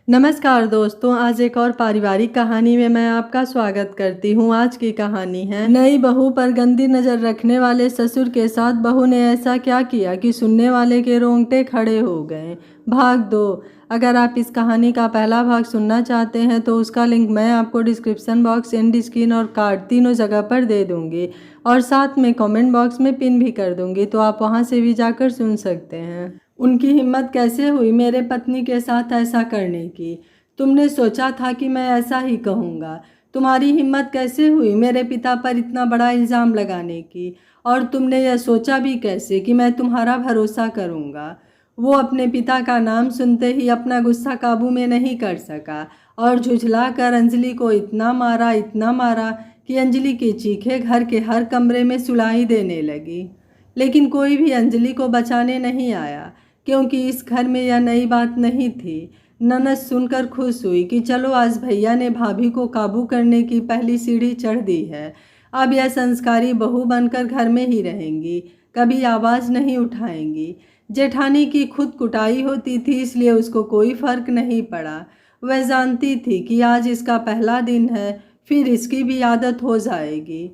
नमस्कार दोस्तों, आज एक और पारिवारिक कहानी में मैं आपका स्वागत करती हूँ। आज की कहानी है नई बहू पर गंदी नज़र रखने वाले ससुर के साथ बहू ने ऐसा क्या किया कि सुनने वाले के रोंगटे खड़े हो गए। भाग 2। अगर आप इस कहानी का पहला भाग सुनना चाहते हैं तो उसका लिंक मैं आपको डिस्क्रिप्शन बॉक्स, एंड स्क्रीन और कार्ड तीनों जगह पर दे दूँगी और साथ में कमेंट बॉक्स में पिन भी कर दूँगी, तो आप वहाँ से भी जाकर सुन सकते हैं। उनकी हिम्मत कैसे हुई मेरे पत्नी के साथ ऐसा करने की? तुमने सोचा था कि मैं ऐसा ही कहूँगा? तुम्हारी हिम्मत कैसे हुई मेरे पिता पर इतना बड़ा इल्ज़ाम लगाने की? और तुमने यह सोचा भी कैसे कि मैं तुम्हारा भरोसा करूँगा? वो अपने पिता का नाम सुनते ही अपना गुस्सा काबू में नहीं कर सका और झुझला कर अंजलि को इतना मारा कि अंजलि की चीखें घर के हर कमरे में सुनाई देने लगी। लेकिन कोई भी अंजलि को बचाने नहीं आया, क्योंकि इस घर में यह नई बात नहीं थी। ननद सुनकर खुश हुई कि चलो आज भैया ने भाभी को काबू करने की पहली सीढ़ी चढ़ दी है। अब यह संस्कारी बहू बनकर घर में ही रहेंगी, कभी आवाज़ नहीं उठाएंगी। जेठानी की खुद कुटाई होती थी, इसलिए उसको कोई फर्क नहीं पड़ा। वह जानती थी कि आज इसका पहला दिन है, फिर इसकी भी आदत हो जाएगी।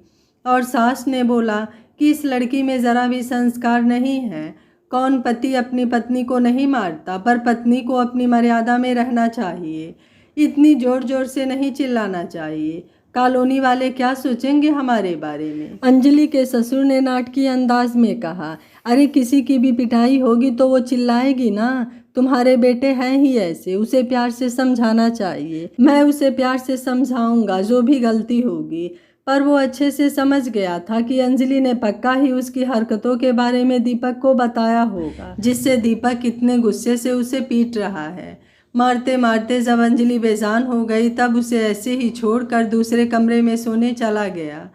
और सास ने बोला कि इस लड़की में ज़रा भी संस्कार नहीं है। कौन पति अपनी पत्नी को नहीं मारता, पर पत्नी को अपनी मर्यादा में रहना चाहिए। इतनी जोर जोर से नहीं चिल्लाना चाहिए, कॉलोनी वाले क्या सोचेंगे हमारे बारे में। अंजलि के ससुर ने नाटकीय अंदाज में कहा, अरे किसी की भी पिटाई होगी तो वो चिल्लाएगी ना। तुम्हारे बेटे हैं ही ऐसे, उसे प्यार से समझाना चाहिए। मैं उसे प्यार से समझाऊंगा जो भी गलती होगी। पर वो अच्छे से समझ गया था कि अंजलि ने पक्का ही उसकी हरकतों के बारे में दीपक को बताया होगा, जिससे दीपक इतने गुस्से से उसे पीट रहा है। मारते मारते जब अंजलि बेजान हो गई तब उसे ऐसे ही छोड़कर दूसरे कमरे में सोने चला गया।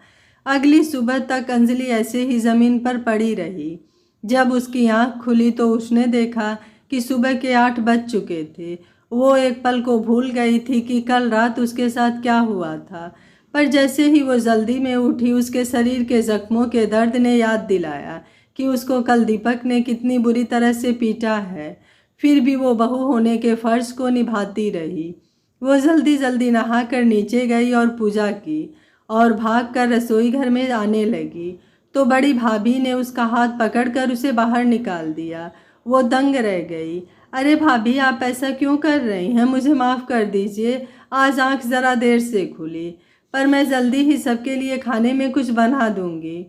अगली सुबह तक अंजलि ऐसे ही ज़मीन पर पड़ी रही। जब उसकी आंख खुली तो उसने देखा कि सुबह के 8 बज चुके थे। वो एक पल को भूल गई थी कि कल रात उसके साथ क्या हुआ था। पर जैसे ही वो जल्दी में उठी, उसके शरीर के जख्मों के दर्द ने याद दिलाया कि उसको कल दीपक ने कितनी बुरी तरह से पीटा है। फिर भी वो बहू होने के फर्ज को निभाती रही। वो जल्दी जल्दी नहाकर नीचे गई और पूजा की और भागकर रसोई घर में आने लगी तो बड़ी भाभी ने उसका हाथ पकड़कर उसे बाहर निकाल दिया। वो दंग रह गई। अरे भाभी, आप ऐसा क्यों कर रही हैं? मुझे माफ़ कर दीजिए, आज आँख ज़रा देर से खुली, पर मैं जल्दी ही सबके लिए खाने में कुछ बना दूंगी।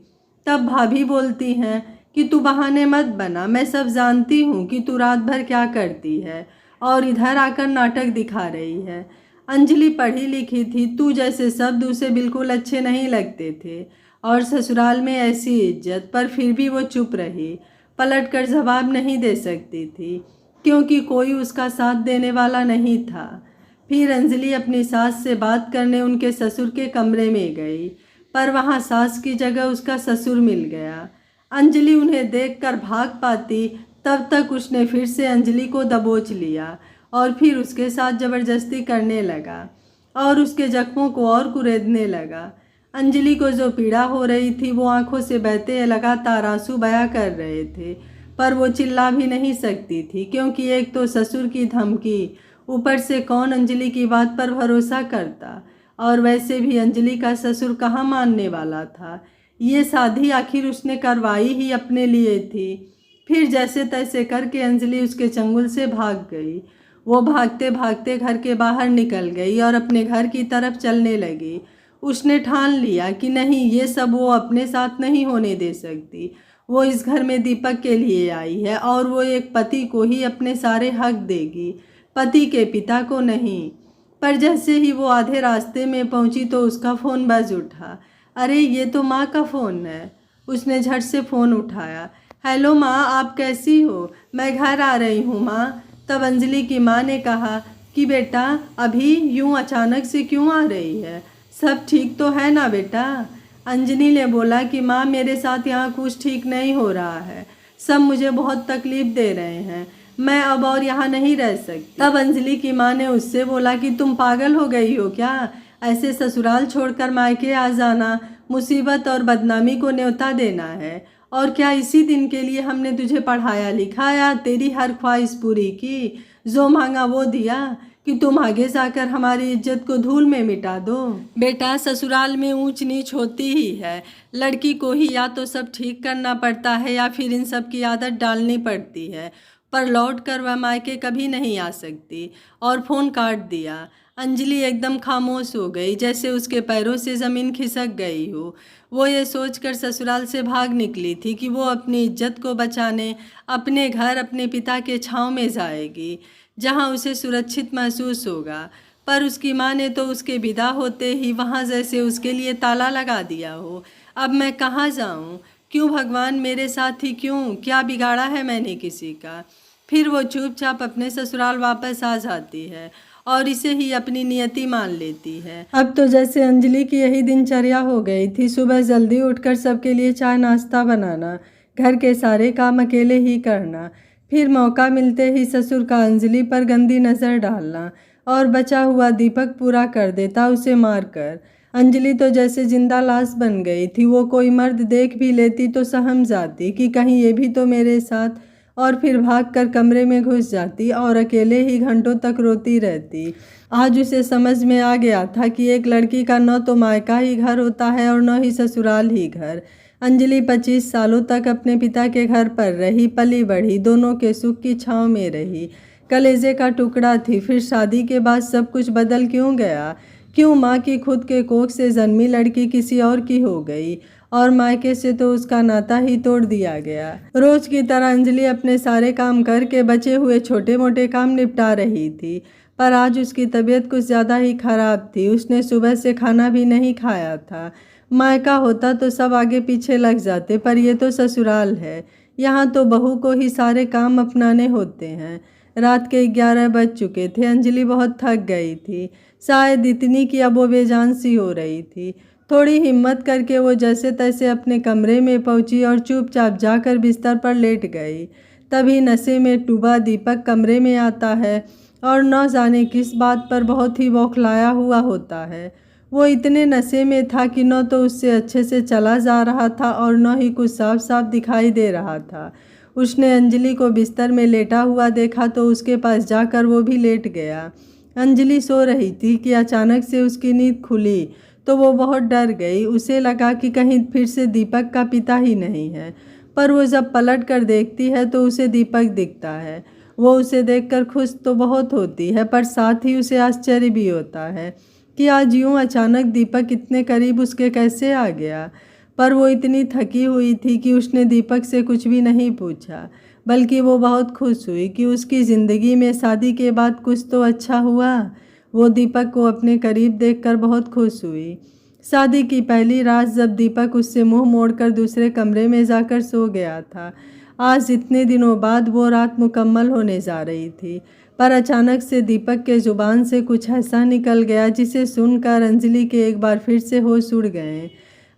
तब भाभी बोलती हैं कि तू बहाने मत बना, मैं सब जानती हूँ कि तू रात भर क्या करती है और इधर आकर नाटक दिखा रही है। अंजलि पढ़ी लिखी थी, तू जैसे शब्द उसे बिल्कुल अच्छे नहीं लगते थे और ससुराल में ऐसी इज्जत, पर फिर भी वो चुप रही। पलट कर जवाब नहीं दे सकती थी क्योंकि कोई उसका साथ देने वाला नहीं था। फिर अंजलि अपनी सास से बात करने उनके ससुर के कमरे में गई, पर वहाँ सास की जगह उसका ससुर मिल गया। अंजलि उन्हें देखकर भाग पाती तब तक उसने फिर से अंजलि को दबोच लिया और फिर उसके साथ ज़बरदस्ती करने लगा और उसके जख्मों को और कुरेदने लगा। अंजलि को जो पीड़ा हो रही थी वो आंखों से बहते लगातार आंसू बया कर रहे थे, पर वो चिल्ला भी नहीं सकती थी क्योंकि एक तो ससुर की धमकी, ऊपर से कौन अंजलि की बात पर भरोसा करता। और वैसे भी अंजलि का ससुर कहाँ मानने वाला था। ये शादी आखिर उसने करवाई ही अपने लिए थी। फिर जैसे तैसे करके अंजलि उसके चंगुल से भाग गई। वो भागते भागते घर के बाहर निकल गई और अपने घर की तरफ चलने लगी। उसने ठान लिया कि नहीं, ये सब वो अपने साथ नहीं होने दे सकती। वो इस घर में दीपक के लिए आई है और वो एक पति को ही अपने सारे हक देगी, पति के पिता को नहीं। पर जैसे ही वो आधे रास्ते में पहुंची तो उसका फ़ोन बज उठा। अरे ये तो माँ का फ़ोन है। उसने झट से फ़ोन उठाया। हेलो माँ, आप कैसी हो? मैं घर आ रही हूँ माँ। तब अंजलि की माँ ने कहा कि बेटा अभी यूँ अचानक से क्यों आ रही है? सब ठीक तो है ना बेटा? अंजलि ने बोला कि माँ मेरे साथ यहाँ कुछ ठीक नहीं हो रहा है, सब मुझे बहुत तकलीफ़ दे रहे हैं, मैं अब और यहाँ नहीं रह सकती। तब अंजलि की माँ ने उससे बोला कि तुम पागल हो गई हो क्या? ऐसे ससुराल छोड़कर मायके आ जाना मुसीबत और बदनामी को न्योता देना है। और क्या इसी दिन के लिए हमने तुझे पढ़ाया लिखाया, तेरी हर ख्वाहिश पूरी की, जो मांगा वो दिया? कि तुम आगे जाकर हमारी इज्जत को धूल में मिटा दो। बेटा, ससुराल में ऊंच नीच होती ही है। लड़की को ही या तो सब ठीक करना पड़ता है या फिर इन सब की आदत डालनी पड़ती है, पर लौट कर वह मायके कभी नहीं आ सकती। और फ़ोन काट दिया। अंजलि एकदम खामोश हो गई, जैसे उसके पैरों से ज़मीन खिसक गई हो। वो ये सोचकर ससुराल से भाग निकली थी कि वो अपनी इज्जत को बचाने अपने घर, अपने पिता के छांव में जाएगी, जहां उसे सुरक्षित महसूस होगा। पर उसकी माँ ने तो उसके विदा होते ही वहां जैसे उसके लिए ताला लगा दिया हो। अब मैं कहाँ जाऊँ? क्यों भगवान मेरे साथ ही क्यों? क्या बिगाड़ा है मैंने किसी का? फिर वो चुपचाप अपने ससुराल वापस आ जाती है और इसे ही अपनी नियति मान लेती है। अब तो जैसे अंजलि की यही दिनचर्या हो गई थी। सुबह जल्दी उठकर सबके लिए चाय नाश्ता बनाना, घर के सारे काम अकेले ही करना, फिर मौका मिलते ही ससुर का अंजलि पर गंदी नज़र डालना और बचा हुआ दीपक पूरा कर देता उसे मारकर। अंजलि तो जैसे जिंदा लाश बन गई थी। वो कोई मर्द देख भी लेती तो सहम जाती कि कहीं ये भी तो मेरे साथ, और फिर भागकर कमरे में घुस जाती और अकेले ही घंटों तक रोती रहती। आज उसे समझ में आ गया था कि एक लड़की का न तो मायका ही घर होता है और न ही ससुराल ही घर। अंजलि 25 सालों तक अपने पिता के घर पर रही, पली बढ़ी, दोनों के सुख की छांव में रही, कलेजे का टुकड़ा थी। फिर शादी के बाद सब कुछ बदल क्यों गया? क्यों माँ की खुद के कोख से जन्मी लड़की किसी और की हो गई और मायके से तो उसका नाता ही तोड़ दिया गया। रोज की तरह अंजलि अपने सारे काम करके बचे हुए छोटे मोटे काम निपटा रही थी, पर आज उसकी तबीयत कुछ ज़्यादा ही खराब थी। उसने सुबह से खाना भी नहीं खाया था। मायका होता तो सब आगे पीछे लग जाते, पर यह तो ससुराल है। यहाँ तो बहू को ही सारे काम अपनाने होते हैं। रात के 11 बज चुके थे। अंजलि बहुत थक गई थी, शायद इतनी कि अब वो बेजान सी हो रही थी। थोड़ी हिम्मत करके वो जैसे तैसे अपने कमरे में पहुंची और चुपचाप जाकर बिस्तर पर लेट गई। तभी नशे में डूबा दीपक कमरे में आता है और न जाने किस बात पर बहुत ही बौखलाया हुआ होता है। वो इतने नशे में था कि न तो उससे अच्छे से चला जा रहा था और न ही कुछ साफ साफ दिखाई दे रहा था। उसने अंजलि को बिस्तर में लेटा हुआ देखा तो उसके पास जाकर वो भी लेट गया। अंजलि सो रही थी कि अचानक से उसकी नींद खुली तो वो बहुत डर गई। उसे लगा कि कहीं फिर से दीपक का पिता ही नहीं है, पर वो जब पलट कर देखती है तो उसे दीपक दिखता है। वो उसे देखकर खुश तो बहुत होती है, पर साथ ही उसे आश्चर्य भी होता है कि आज यूं अचानक दीपक इतने करीब उसके कैसे आ गया। पर वो इतनी थकी हुई थी कि उसने दीपक से कुछ भी नहीं पूछा, बल्कि वो बहुत खुश हुई कि उसकी ज़िंदगी में शादी के बाद कुछ तो अच्छा हुआ। वो दीपक को अपने करीब देखकर बहुत खुश हुई। शादी की पहली रात जब दीपक उससे मुंह मोड़कर दूसरे कमरे में जाकर सो गया था, आज इतने दिनों बाद वो रात मुकम्मल होने जा रही थी। पर अचानक से दीपक के ज़ुबान से कुछ ऐसा निकल गया जिसे सुनकर अंजलि के एक बार फिर से होश उड़ गए।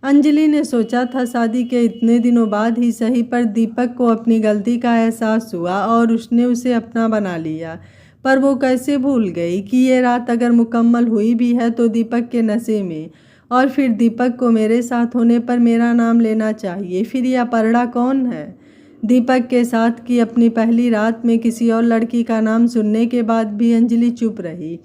अंजलि ने सोचा था शादी के इतने दिनों बाद ही सही, पर दीपक को अपनी गलती का एहसास हुआ और उसने उसे अपना बना लिया। पर वो कैसे भूल गई कि ये रात अगर मुकम्मल हुई भी है तो दीपक के नशे में, और फिर दीपक को मेरे साथ होने पर मेरा नाम लेना चाहिए। फिर यह अपर्णा कौन है? दीपक के साथ की अपनी पहली रात में किसी और लड़की का नाम सुनने के बाद भी अंजलि चुप रही,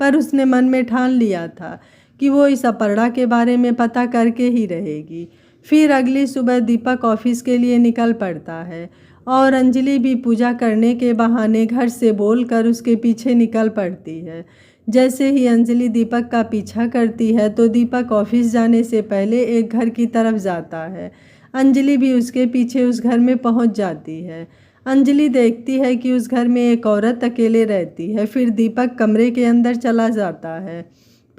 पर उसने मन में ठान लिया था कि वो इस अपर्णा के बारे में पता करके ही रहेगी। फिर अगली सुबह दीपक ऑफिस के लिए निकल पड़ता है और अंजलि भी पूजा करने के बहाने घर से बोलकर उसके पीछे निकल पड़ती है। जैसे ही अंजलि दीपक का पीछा करती है तो दीपक ऑफिस जाने से पहले एक घर की तरफ जाता है। अंजलि भी उसके पीछे उस घर में पहुंच जाती है। अंजलि देखती है कि उस घर में एक औरत अकेले रहती है। फिर दीपक कमरे के अंदर चला जाता है।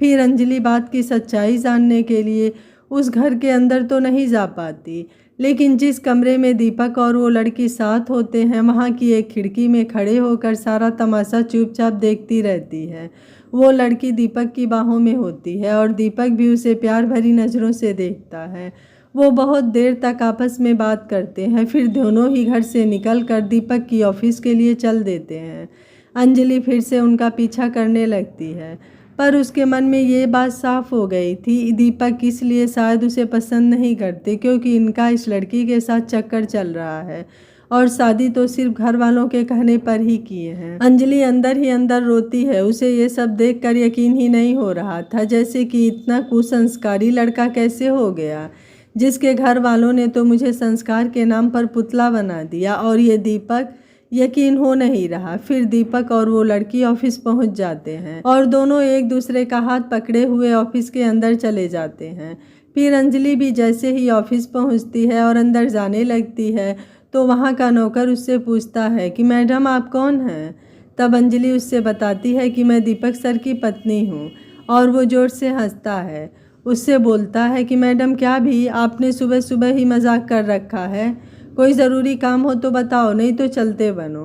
फिर अंजलि बात की सच्चाई जानने के लिए उस घर के अंदर तो नहीं जा पाती, लेकिन जिस कमरे में दीपक और वो लड़की साथ होते हैं वहाँ की एक खिड़की में खड़े होकर सारा तमाशा चुपचाप देखती रहती है। वो लड़की दीपक की बाहों में होती है और दीपक भी उसे प्यार भरी नज़रों से देखता है। वो बहुत देर तक आपस में बात करते हैं, फिर दोनों ही घर से निकलकर दीपक की ऑफिस के लिए चल देते हैं। अंजलि फिर से उनका पीछा करने लगती है, पर उसके मन में ये बात साफ हो गई थी दीपक इसलिए शायद उसे पसंद नहीं करते क्योंकि इनका इस लड़की के साथ चक्कर चल रहा है और शादी तो सिर्फ घर वालों के कहने पर ही किए हैं। अंजलि अंदर ही अंदर रोती है। उसे ये सब देखकर यकीन ही नहीं हो रहा था, जैसे कि इतना कुसंस्कारी लड़का कैसे हो गया, जिसके घर वालों ने तो मुझे संस्कार के नाम पर पुतला बना दिया। और ये दीपक, यकीन हो नहीं रहा। फिर दीपक और वो लड़की ऑफिस पहुंच जाते हैं और दोनों एक दूसरे का हाथ पकड़े हुए ऑफिस के अंदर चले जाते हैं। फिर अंजलि भी जैसे ही ऑफिस पहुंचती है और अंदर जाने लगती है तो वहां का नौकर उससे पूछता है कि मैडम आप कौन हैं। तब अंजलि उससे बताती है कि मैं दीपक सर की पत्नी हूँ और वो जोर से हंसता है। उससे बोलता है कि मैडम क्या भी आपने सुबह सुबह ही मजाक कर रखा है, कोई ज़रूरी काम हो तो बताओ, नहीं तो चलते बनो।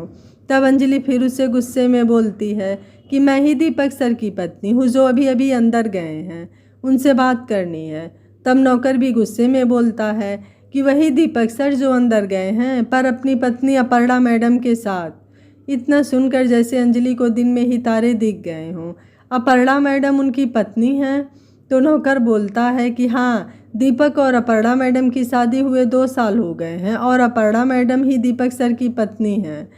तब अंजलि फिर उससे गुस्से में बोलती है कि मैं ही दीपक सर की पत्नी हूँ जो अभी अभी अंदर गए हैं, उनसे बात करनी है। तब नौकर भी गुस्से में बोलता है कि वही दीपक सर जो अंदर गए हैं, पर अपनी पत्नी अपर्णा मैडम के साथ। इतना सुनकर जैसे अंजलि को दिन में ही तारे दिख गए हों। अपर्णा मैडम उनकी पत्नी हैं? तो नौकर बोलता है कि हाँ, दीपक और अपर्णा मैडम की शादी हुए 2 साल हो गए हैं और अपर्णा मैडम ही दीपक सर की पत्नी हैं।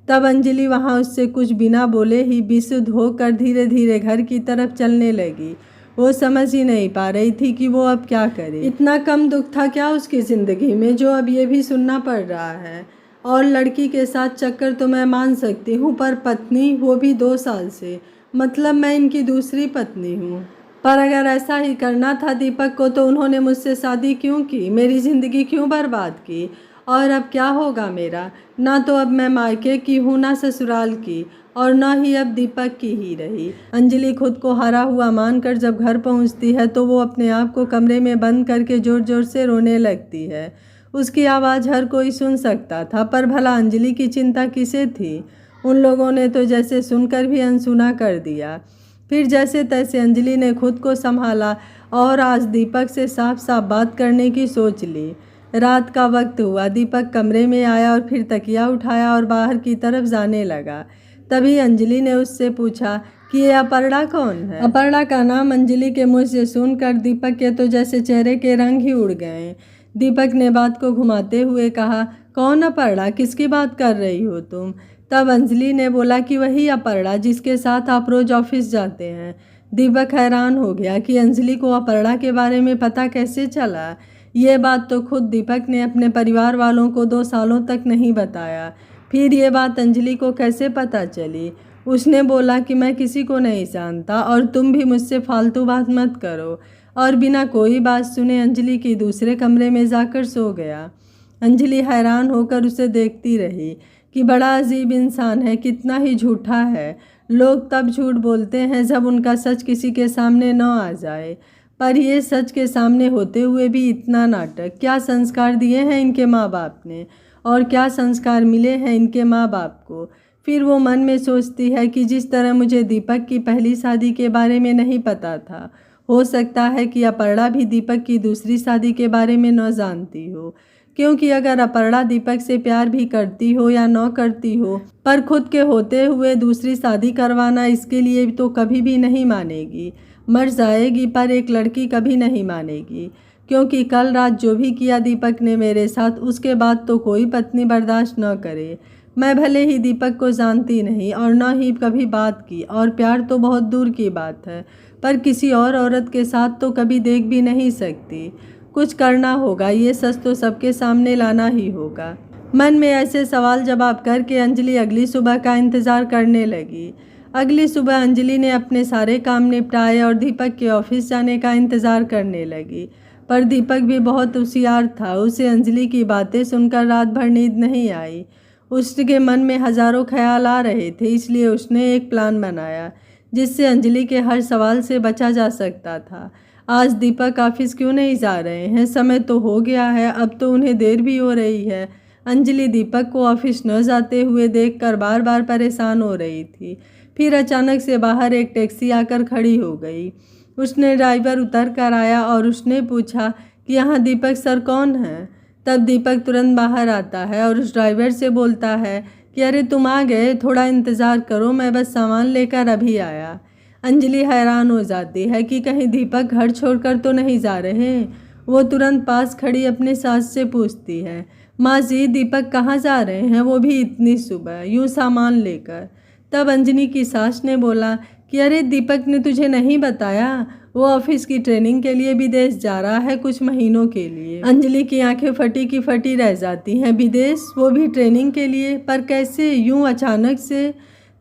तब अंजलि वहाँ उससे कुछ बिना बोले ही बेसुध होकर धीरे धीरे घर की तरफ चलने लगी। वो समझ ही नहीं पा रही थी कि वो अब क्या करे। इतना कम दुख था क्या उसकी ज़िंदगी में जो अब ये भी सुनना पड़ रहा है। और लड़की के साथ चक्कर तो मैं मान सकती हूँ, पर पत्नी, वो भी 2 साल से, मतलब मैं इनकी दूसरी पत्नी हूँ। पर अगर ऐसा ही करना था दीपक को तो उन्होंने मुझसे शादी क्यों की, मेरी ज़िंदगी क्यों बर्बाद की। और अब क्या होगा मेरा, ना तो अब मैं मायके की हूँ ना ससुराल की, और ना ही अब दीपक की ही रही। अंजलि खुद को हारा हुआ मानकर जब घर पहुँचती है तो वो अपने आप को कमरे में बंद करके ज़ोर ज़ोर से रोने लगती है। उसकी आवाज़ हर कोई सुन सकता था, पर भला अंजलि की चिंता किसे थी। उन लोगों ने तो जैसे सुनकर भी अनसुना कर दिया। फिर जैसे तैसे अंजलि ने खुद को संभाला और आज दीपक से साफ साफ बात करने की सोच ली। रात का वक्त हुआ, दीपक कमरे में आया और फिर तकिया उठाया और बाहर की तरफ जाने लगा। तभी अंजलि ने उससे पूछा कि ये अपर्णा कौन है। अपर्णा का नाम अंजलि के मुँह से सुनकर दीपक के तो जैसे चेहरे के रंग ही उड़ गए। दीपक ने बात को घुमाते हुए कहा, कौन अपर्णा, किसकी बात कर रही हो तुम। तब अंजलि ने बोला कि वही अपर्णा जिसके साथ आप रोज ऑफिस जाते हैं। दीपक हैरान हो गया कि अंजलि को अपर्णा के बारे में पता कैसे चला। ये बात तो खुद दीपक ने अपने परिवार वालों को 2 सालों तक नहीं बताया। फिर ये बात अंजलि को कैसे पता चली। उसने बोला कि मैं किसी को नहीं जानता और तुम भी मुझसे फालतू बात मत करो, और बिना कोई बात सुने अंजलि की दूसरे कमरे में जाकर सो गया। अंजलि हैरान होकर उसे देखती रही कि बड़ा अजीब इंसान है, कितना ही झूठा है। लोग तब झूठ बोलते हैं जब उनका सच किसी के सामने न आ जाए, पर ये सच के सामने होते हुए भी इतना नाटक। क्या संस्कार दिए हैं इनके माँ बाप ने, और क्या संस्कार मिले हैं इनके माँ बाप को। फिर वो मन में सोचती है कि जिस तरह मुझे दीपक की पहली शादी के बारे में नहीं पता था, हो सकता है कि अपर्णा भी दीपक की दूसरी शादी के बारे में न जानती हो। क्योंकि अगर अपर्णा दीपक से प्यार भी करती हो या न करती हो, पर खुद के होते हुए दूसरी शादी करवाना इसके लिए तो कभी भी नहीं मानेगी। मर जाएगी पर एक लड़की कभी नहीं मानेगी। क्योंकि कल रात जो भी किया दीपक ने मेरे साथ, उसके बाद तो कोई पत्नी बर्दाश्त न करे। मैं भले ही दीपक को जानती नहीं और न ही कभी बात की, और प्यार तो बहुत दूर की बात है, पर किसी और औरत के साथ तो कभी देख भी नहीं सकती। कुछ करना होगा, ये सच तो सबके सामने लाना ही होगा। मन में ऐसे सवाल जवाब करके अंजलि अगली सुबह का इंतज़ार करने लगी। अगली सुबह अंजलि ने अपने सारे काम निपटाए और दीपक के ऑफिस जाने का इंतज़ार करने लगी। पर दीपक भी बहुत होशियार था। उसे अंजलि की बातें सुनकर रात भर नींद नहीं आई। उसके मन में हज़ारों ख्याल आ रहे थे, इसलिए उसने एक प्लान बनाया जिससे अंजलि के हर सवाल से बचा जा सकता था। आज दीपक ऑफिस क्यों नहीं जा रहे हैं, समय तो हो गया है, अब तो उन्हें देर भी हो रही है। अंजलि दीपक को ऑफिस न जाते हुए देखकर बार बार परेशान हो रही थी। फिर अचानक से बाहर एक टैक्सी आकर खड़ी हो गई। उसने ड्राइवर उतर कर आया और उसने पूछा कि यहाँ दीपक सर कौन हैं। तब दीपक तुरंत बाहर आता है और उस ड्राइवर से बोलता है कि अरे तुम आ गए, थोड़ा इंतज़ार करो, मैं बस सामान लेकर अभी आया। अंजलि हैरान हो जाती है कि कहीं दीपक घर छोड़कर तो नहीं जा रहे। वो तुरंत पास खड़ी अपने सास से पूछती है, माँ जी, दीपक कहाँ जा रहे हैं, वो भी इतनी सुबह, यूँ सामान लेकर। तब अंजलि की सास ने बोला कि अरे दीपक ने तुझे नहीं बताया, वो ऑफिस की ट्रेनिंग के लिए विदेश जा रहा है कुछ महीनों के लिए। अंजलि की आंखें फटी की फटी रह जाती हैं। विदेश, वो भी ट्रेनिंग के लिए, पर कैसे, यूं अचानक से?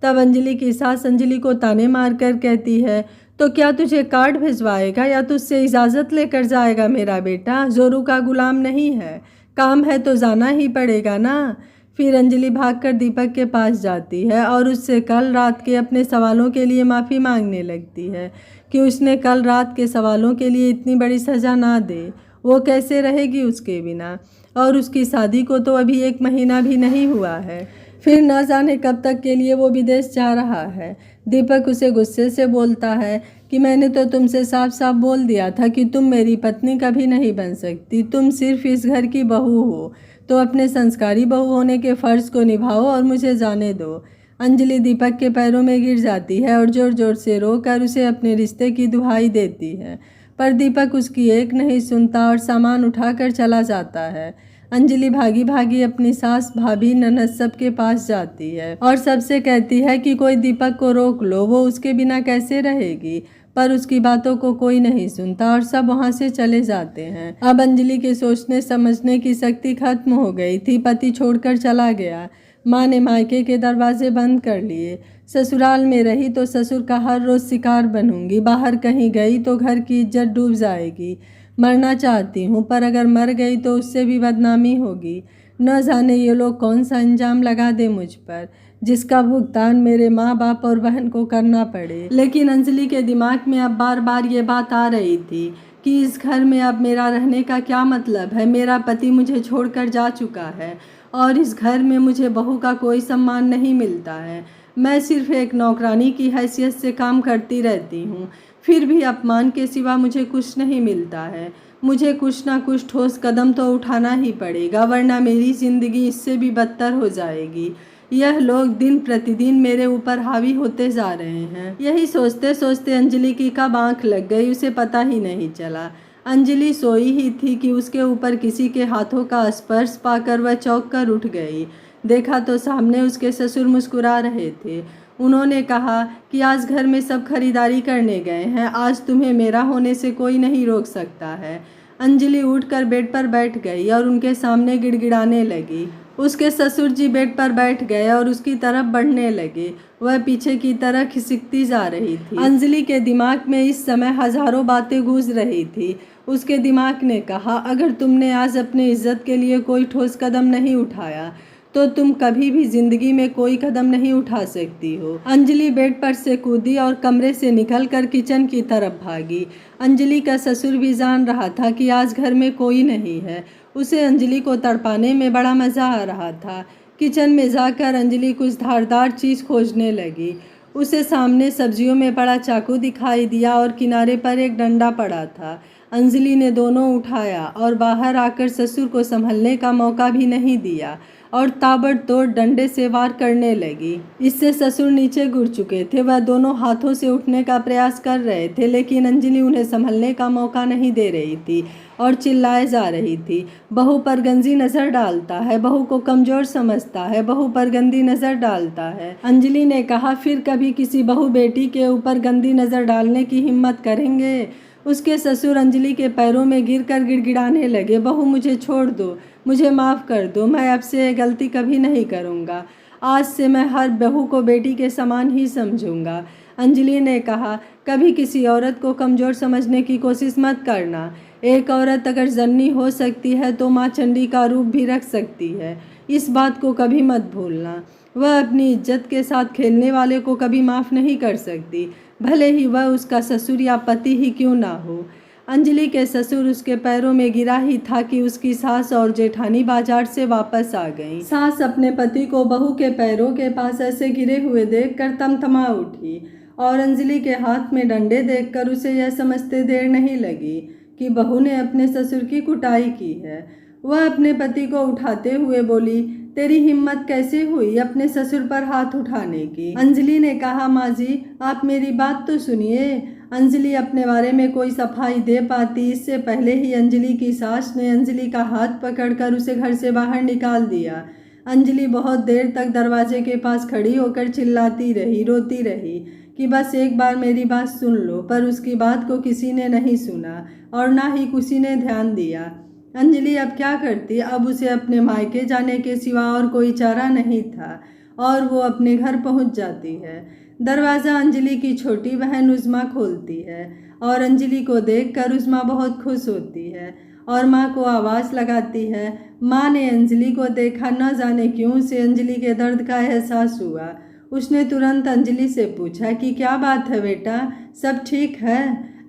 तब अंजलि की सास अंजलि को ताने मार कर कहती है, तो क्या तुझे कार्ड भिजवाएगा या तुझसे इजाज़त लेकर जाएगा मेरा बेटा? जोरू का गुलाम नहीं है, काम है तो जाना ही पड़ेगा ना। फिर अंजलि भागकर दीपक के पास जाती है और उससे कल रात के अपने सवालों के लिए माफ़ी मांगने लगती है कि उसने कल रात के सवालों के लिए इतनी बड़ी सज़ा ना दे। वो कैसे रहेगी उसके बिना, और उसकी शादी को तो अभी 1 महीना भी नहीं हुआ है। फिर न जाने कब तक के लिए वो विदेश जा रहा है। दीपक उसे गुस्से से बोलता है कि मैंने तो तुमसे साफ साफ बोल दिया था कि तुम मेरी पत्नी कभी नहीं बन सकती, तुम सिर्फ इस घर की बहू हो, तो अपने संस्कारी बहू होने के फ़र्ज़ को निभाओ और मुझे जाने दो। अंजलि दीपक के पैरों में गिर जाती है और ज़ोर ज़ोर से रोकर उसे अपने रिश्ते की दुहाई देती है, पर दीपक उसकी एक नहीं सुनता और सामान उठाकर चला जाता है। अंजलि भागी भागी अपनी सास, भाभी, ननद सबके पास जाती है और सबसे कहती है कि कोई दीपक को रोक लो, वो उसके बिना कैसे रहेगी, पर उसकी बातों को कोई नहीं सुनता और सब वहाँ से चले जाते हैं। अब अंजलि के सोचने समझने की शक्ति खत्म हो गई थी। पति छोड़कर चला गया, माँ ने मायके के दरवाजे बंद कर लिए। ससुराल में रही तो ससुर का हर रोज़ शिकार बनूंगी, बाहर कहीं गई तो घर की इज्जत डूब जाएगी। मरना चाहती हूँ, पर अगर मर गई तो उससे भी बदनामी होगी। न जाने ये लोग कौन सा इंजाम लगा दे मुझ पर, जिसका भुगतान मेरे माँ बाप और बहन को करना पड़े। लेकिन अंजलि के दिमाग में अब बार बार ये बात आ रही थी कि इस घर में अब मेरा रहने का क्या मतलब है। मेरा पति मुझे छोड़कर जा चुका है और इस घर में मुझे बहू का कोई सम्मान नहीं मिलता है। मैं सिर्फ एक नौकरानी की हैसियत से काम करती रहती हूँ, फिर भी अपमान के सिवा मुझे कुछ नहीं मिलता है। मुझे कुछ ना कुछ ठोस कदम तो उठाना ही पड़ेगा, वरना मेरी ज़िंदगी इससे भी बदतर हो जाएगी। यह लोग दिन प्रतिदिन मेरे ऊपर हावी होते जा रहे हैं। यही सोचते सोचते अंजलि की कब आंख लग गई उसे पता ही नहीं चला। अंजलि सोई ही थी कि उसके ऊपर किसी के हाथों का स्पर्श पाकर वह चौंक कर उठ गई। देखा तो सामने उसके ससुर मुस्कुरा रहे थे। उन्होंने कहा कि आज घर में सब खरीदारी करने गए हैं, आज तुम्हें मेरा होने से कोई नहीं रोक सकता है। अंजलि उठकर बेड पर बैठ गई और उनके सामने गिड़गिड़ाने लगी। उसके ससुर जी बेड पर बैठ गए और उसकी तरफ बढ़ने लगे। वह पीछे की तरह खिसकती जा रही थी। अंजलि के दिमाग में इस समय हजारों बातें गूंज रही थी। उसके दिमाग ने कहा, अगर तुमने आज अपने इज्जत के लिए कोई ठोस कदम नहीं उठाया तो तुम कभी भी जिंदगी में कोई कदम नहीं उठा सकती हो। अंजलि बेड पर से कूदी और कमरे से निकलकर किचन की तरफ भागी। अंजलि का ससुर भी जान रहा था कि आज घर में कोई नहीं है। उसे अंजलि को तड़पाने में बड़ा मज़ा आ रहा था। किचन में जाकर अंजलि कुछ धारदार चीज़ खोजने लगी। उसे सामने सब्जियों में पड़ा चाकू दिखाई दिया और किनारे पर एक डंडा पड़ा था। अंजलि ने दोनों उठाया और बाहर आकर ससुर को संभलने का मौका भी नहीं दिया और ताबड़तोड़ डंडे से वार करने लगी। इससे ससुर नीचे गिर चुके थे। वह दोनों हाथों से उठने का प्रयास कर रहे थे, लेकिन अंजलि उन्हें संभलने का मौका नहीं दे रही थी और चिल्लाए जा रही थी, बहू पर गंदी नज़र डालता है, बहू को कमज़ोर समझता है, बहू पर गंदी नज़र डालता है। अंजलि ने कहा, फिर कभी किसी बहू बेटी के ऊपर गंदी नज़र डालने की हिम्मत करेंगे? उसके ससुर अंजलि के पैरों में गिरकर गिड़गिड़ाने लगे, बहू मुझे छोड़ दो, मुझे माफ़ कर दो, मैं अब से गलती कभी नहीं करूँगा। आज से मैं हर बहू को बेटी के समान ही समझूंगा। अंजलि ने कहा, कभी किसी औरत को कमज़ोर समझने की कोशिश मत करना। एक औरत अगर जन्नी हो सकती है तो माँ चंडी का रूप भी रख सकती है, इस बात को कभी मत भूलना। वह अपनी इज्जत के साथ खेलने वाले को कभी माफ़ नहीं कर सकती, भले ही वह उसका ससुर या पति ही क्यों ना हो। अंजलि के ससुर उसके पैरों में गिरा ही था कि उसकी सास और जेठानी बाजार से वापस आ गईं। सास अपने पति को बहू के पैरों के पास ऐसे गिरे हुए देखकर तमतमा उठी और अंजलि के हाथ में डंडे देखकर उसे यह समझते देर नहीं लगी कि बहू ने अपने ससुर की कुटाई की है। वह अपने पति को उठाते हुए बोली, तेरी हिम्मत कैसे हुई अपने ससुर पर हाथ उठाने की? अंजलि ने कहा, माँ जी आप मेरी बात तो सुनिए। अंजलि अपने बारे में कोई सफाई दे पाती इससे पहले ही अंजलि की सास ने अंजलि का हाथ पकड़कर उसे घर से बाहर निकाल दिया। अंजलि बहुत देर तक दरवाजे के पास खड़ी होकर चिल्लाती रही, रोती रही कि बस एक बार मेरी बात सुन लो, पर उसकी बात को किसी ने नहीं सुना और ना ही किसी ने ध्यान दिया। अंजलि अब क्या करती? अब उसे अपने मायके जाने के सिवा और कोई चारा नहीं था और वो अपने घर पहुंच जाती है। दरवाज़ा अंजलि की छोटी बहन उज़्मा खोलती है और अंजलि को देखकर उज़्मा बहुत खुश होती है और माँ को आवाज़ लगाती है। माँ ने अंजलि को देखा, न जाने क्यों उसे अंजलि के दर्द का एहसास हुआ। उसने तुरंत अंजलि से पूछा कि क्या बात है बेटा, सब ठीक है?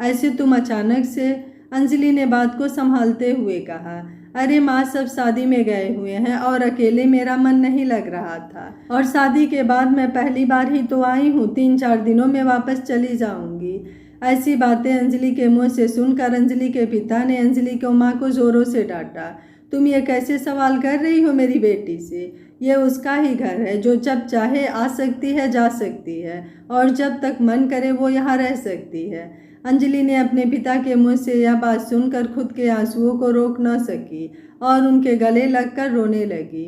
ऐसे तुम अचानक से? अंजलि ने बात को संभालते हुए कहा, अरे माँ सब शादी में गए हुए हैं और अकेले मेरा मन नहीं लग रहा था और शादी के बाद मैं पहली बार ही तो आई हूँ, 3-4 दिनों में वापस चली जाऊँगी। ऐसी बातें अंजलि के मुंह से सुनकर अंजलि के पिता ने अंजलि को माँ को जोरों से डांटा। तुम ये कैसे सवाल कर रही हो मेरी बेटी से? ये उसका ही घर है जो जब चाहे आ सकती है, जा सकती है और जब तक मन करे वो यहाँ रह सकती है। अंजलि ने अपने पिता के मुंह से यह बात सुनकर खुद के आंसुओं को रोक न सकी और उनके गले लगकर रोने लगी।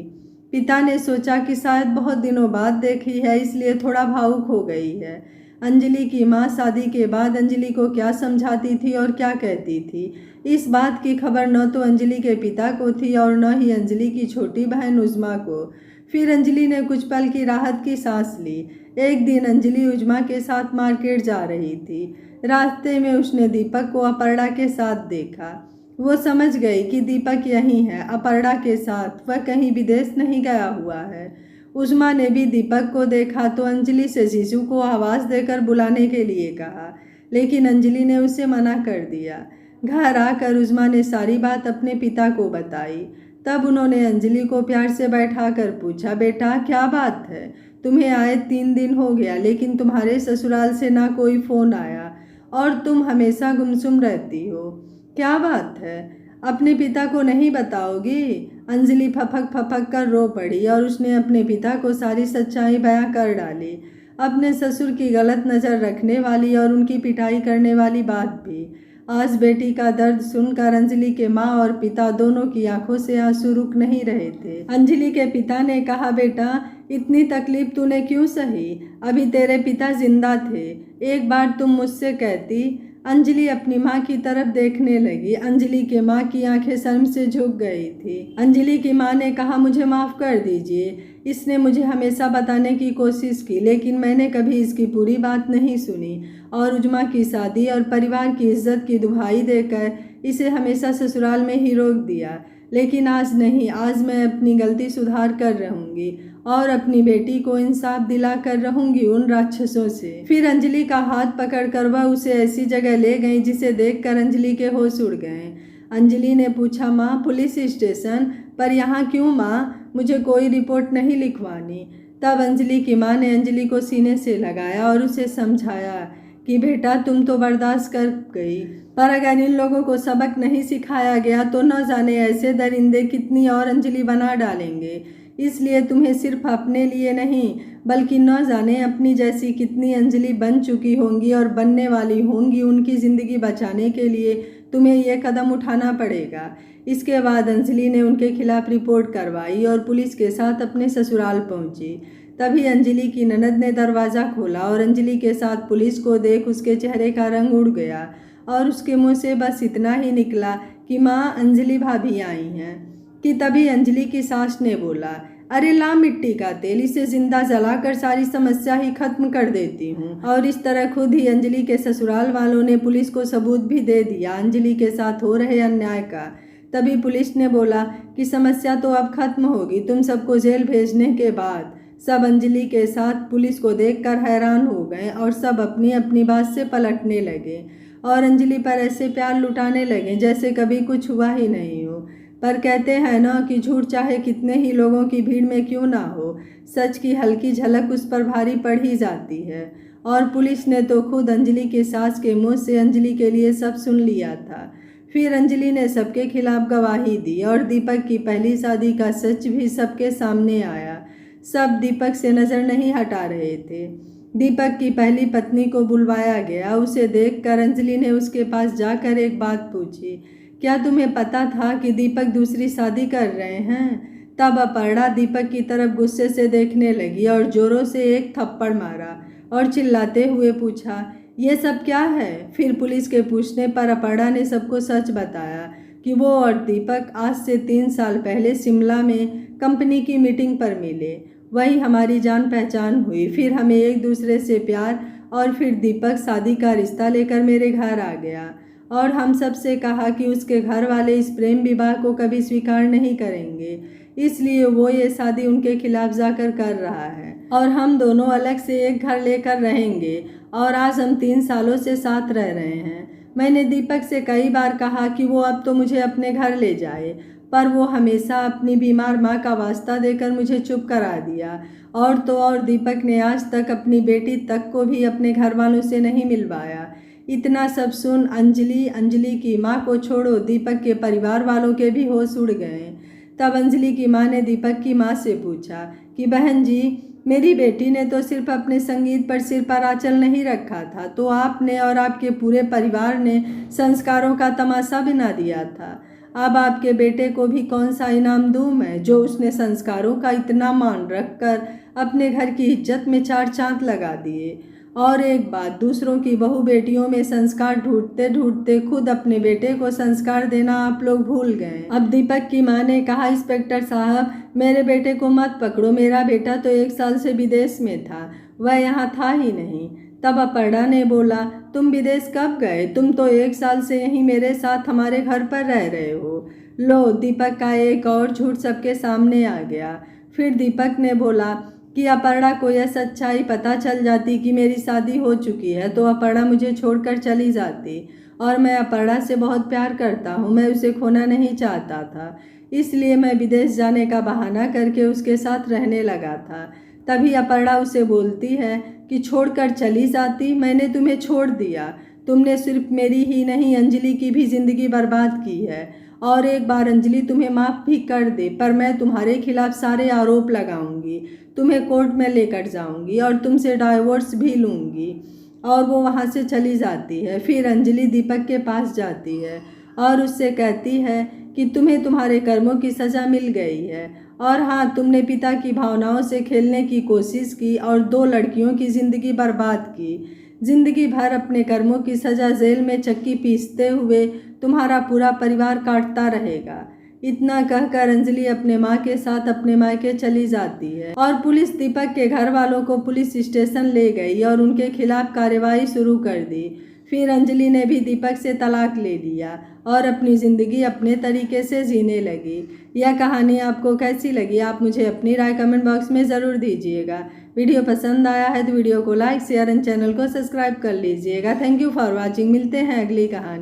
पिता ने सोचा कि शायद बहुत दिनों बाद देखी है इसलिए थोड़ा भावुक हो गई है। अंजलि की माँ शादी के बाद अंजलि को क्या समझाती थी और क्या कहती थी, इस बात की खबर न तो अंजलि के पिता को थी और न ही अंजलि की छोटी बहन उज़्मा को। फिर अंजलि ने कुछ पल की राहत की सांस ली। एक दिन अंजलि उज़्मा के साथ मार्केट जा रही थी। रास्ते में उसने दीपक को अपर्णा के साथ देखा। वो समझ गई कि दीपक यहीं है, अपर्णा के साथ, वह कहीं विदेश नहीं गया हुआ है। उज़्मा ने भी दीपक को देखा तो अंजलि से जीजू को आवाज़ देकर बुलाने के लिए कहा, लेकिन अंजलि ने उसे मना कर दिया। घर आकर उज़्मा ने सारी बात अपने पिता को बताई। तब उन्होंने अंजलि को प्यार से बैठाकर पूछा, बेटा क्या बात है? तुम्हें आए 3 दिन हो गया लेकिन तुम्हारे ससुराल से ना कोई फ़ोन आया और तुम हमेशा गुमसुम रहती हो, क्या बात है? अपने पिता को नहीं बताओगी? अंजलि फपक फपक कर रो पड़ी और उसने अपने पिता को सारी सच्चाई बयां कर डाली, अपने ससुर की गलत नज़र रखने वाली और उनकी पिटाई करने वाली बात भी। आज बेटी का दर्द सुनकर अंजलि के माँ और पिता दोनों की आंखों से आंसू रुक नहीं रहे थे। अंजलि के पिता ने कहा, बेटा इतनी तकलीफ तूने क्यों सही? अभी तेरे पिता जिंदा थे, एक बार तुम मुझसे कहती। अंजलि अपनी माँ की तरफ देखने लगी। अंजलि के माँ की आंखें शर्म से झुक गई थी। अंजलि की माँ ने कहा, मुझे माफ़ कर दीजिए, इसने मुझे हमेशा बताने की कोशिश की लेकिन मैंने कभी इसकी पूरी बात नहीं सुनी और उज़्मा की शादी और परिवार की इज्जत की दुहाई देकर इसे हमेशा ससुराल में ही रोक दिया। लेकिन आज नहीं, आज मैं अपनी गलती सुधार कर रहूँगी और अपनी बेटी को इंसाफ दिला कर रहूँगी उन राक्षसों से। फिर अंजलि का हाथ पकड़कर वह उसे ऐसी जगह ले गई जिसे देखकर अंजलि के होश उड़ गए। अंजलि ने पूछा, माँ पुलिस स्टेशन पर? यहाँ क्यों माँ? मुझे कोई रिपोर्ट नहीं लिखवानी। तब अंजलि की माँ ने अंजलि को सीने से लगाया और उसे समझाया कि बेटा तुम तो बर्दाश्त कर गई, पर अगर इन लोगों को सबक नहीं सिखाया गया तो न जाने ऐसे दरिंदे कितनी और अंजलि बना डालेंगे। इसलिए तुम्हें सिर्फ अपने लिए नहीं बल्कि न जाने अपनी जैसी कितनी अंजलि बन चुकी होंगी और बनने वाली होंगी, उनकी ज़िंदगी बचाने के लिए तुम्हें यह कदम उठाना पड़ेगा। इसके बाद अंजलि ने उनके खिलाफ रिपोर्ट करवाई और पुलिस के साथ अपने ससुराल पहुंची। तभी अंजलि की ननद ने दरवाज़ा खोला और अंजलि के साथ पुलिस को देख उसके चेहरे का रंग उड़ गया और उसके मुंह से बस इतना ही निकला कि माँ अंजलि भाभी आई हैं। कि तभी अंजलि की सास ने बोला, अरे ला मिट्टी का तेल, इसे जिंदा जलाकर सारी समस्या ही खत्म कर देती हूँ। और इस तरह खुद ही अंजलि के ससुराल वालों ने पुलिस को सबूत भी दे दिया अंजलि के साथ हो रहे अन्याय का। तभी पुलिस ने बोला कि समस्या तो अब खत्म होगी तुम सबको जेल भेजने के बाद। सब अंजलि के साथ पुलिस को देखकर हैरान हो गए और सब अपनी अपनी बात से पलटने लगे और अंजलि पर ऐसे प्यार लुटाने लगे जैसे कभी कुछ हुआ ही नहीं हो। पर कहते हैं ना कि झूठ चाहे कितने ही लोगों की भीड़ में क्यों ना हो, सच की हल्की झलक उस पर भारी पड़ ही जाती है। और पुलिस ने तो खुद अंजलि के सास के मुंह से अंजलि के लिए सब सुन लिया था। फिर अंजलि ने सबके खिलाफ गवाही दी और दीपक की पहली शादी का सच भी सबके सामने आया। सब दीपक से नज़र नहीं हटा रहे थे। दीपक की पहली पत्नी को बुलवाया गया। उसे देखकर अंजलि ने उसके पास जाकर एक बात पूछी, क्या तुम्हें पता था कि दीपक दूसरी शादी कर रहे हैं? तब अपर्णा दीपक की तरफ गुस्से से देखने लगी और जोरों से एक थप्पड़ मारा और चिल्लाते हुए पूछा, ये सब क्या है? फिर पुलिस के पूछने पर अपर्णा ने सबको सच बताया कि वो और दीपक आज से 3 साल पहले शिमला में कंपनी की मीटिंग पर मिले। वही हमारी जान पहचान हुई। फिर हमें एक दूसरे से प्यार और फिर दीपक शादी का रिश्ता लेकर मेरे घर आ गया और हम सब से कहा कि उसके घर वाले इस प्रेम विवाह को कभी स्वीकार नहीं करेंगे, इसलिए वो ये शादी उनके खिलाफ जाकर कर रहा है और हम दोनों अलग से एक घर लेकर रहेंगे और आज हम 3 सालों से साथ रह रहे हैं। मैंने दीपक से कई बार कहा कि वो अब तो मुझे अपने घर ले जाए, पर वो हमेशा अपनी बीमार माँ का वास्ता देकर मुझे चुप करा दिया। और तो और दीपक ने आज तक अपनी बेटी तक को भी अपने घर वालों से नहीं मिलवाया। इतना सब सुन अंजलि की माँ को छोड़ो, दीपक के परिवार वालों के भी होश उड़ गए। तब अंजलि की माँ ने दीपक की माँ से पूछा कि बहन जी, मेरी बेटी ने तो सिर्फ अपने संगीत पर सिर पर आंचल नहीं रखा था, तो आपने और आपके पूरे परिवार ने संस्कारों का तमाशा बना दिया था। अब आपके बेटे को भी कौन सा इनाम दूँ मैं, जो उसने संस्कारों का इतना मान रखकर अपने घर की इज्जत में 4 चांद लगा दिए। और एक बात, दूसरों की बहू बेटियों में संस्कार ढूंढते ढूंढते खुद अपने बेटे को संस्कार देना आप लोग भूल गए। अब दीपक की माँ ने कहा, इंस्पेक्टर साहब, मेरे बेटे को मत पकड़ो, मेरा बेटा तो 1 साल से विदेश में था, वह यहाँ था ही नहीं। तब अपर्णा ने बोला, तुम विदेश कब गए? तुम तो 1 साल से यहीं मेरे साथ हमारे घर पर रह रहे हो। लो, दीपक का एक और झूठ सबके सामने आ गया। फिर दीपक ने बोला कि अपर्णा को यह सच्चाई पता चल जाती कि मेरी शादी हो चुकी है तो अपर्णा मुझे छोड़कर चली जाती और मैं अपर्णा से बहुत प्यार करता हूँ, मैं उसे खोना नहीं चाहता था, इसलिए मैं विदेश जाने का बहाना करके उसके साथ रहने लगा था। तभी अपर्णा उसे बोलती है कि छोड़कर चली जाती, मैंने तुम्हें छोड़ दिया, तुमने सिर्फ मेरी ही नहीं अंजलि की भी ज़िंदगी बर्बाद की है और एक बार अंजलि तुम्हें माफ़ भी कर दे, पर मैं तुम्हारे खिलाफ सारे आरोप लगाऊंगी, तुम्हें कोर्ट में लेकर जाऊंगी और तुमसे डाइवोर्स भी लूँगी। और वो वहाँ से चली जाती है। फिर अंजलि दीपक के पास जाती है और उससे कहती है कि तुम्हें तुम्हारे कर्मों की सज़ा मिल गई है और हाँ, तुमने पिता की भावनाओं से खेलने की कोशिश की और 2 लड़कियों की ज़िंदगी बर्बाद की। जिंदगी भर अपने कर्मों की सज़ा जेल में चक्की पीसते हुए तुम्हारा पूरा परिवार काटता रहेगा। इतना कहकर अंजलि अपने माँ के साथ अपने मायके चली जाती है और पुलिस दीपक के घर वालों को पुलिस स्टेशन ले गई और उनके खिलाफ कार्रवाई शुरू कर दी। फिर अंजलि ने भी दीपक से तलाक ले लिया और अपनी ज़िंदगी अपने तरीके से जीने लगी। यह कहानी आपको कैसी लगी? आप मुझे अपनी राय कमेंट बॉक्स में ज़रूर दीजिएगा। वीडियो पसंद आया है तो वीडियो को लाइक, शेयर एंड चैनल को सब्सक्राइब कर लीजिएगा। Thank you for watching. मिलते हैं अगली कहानी।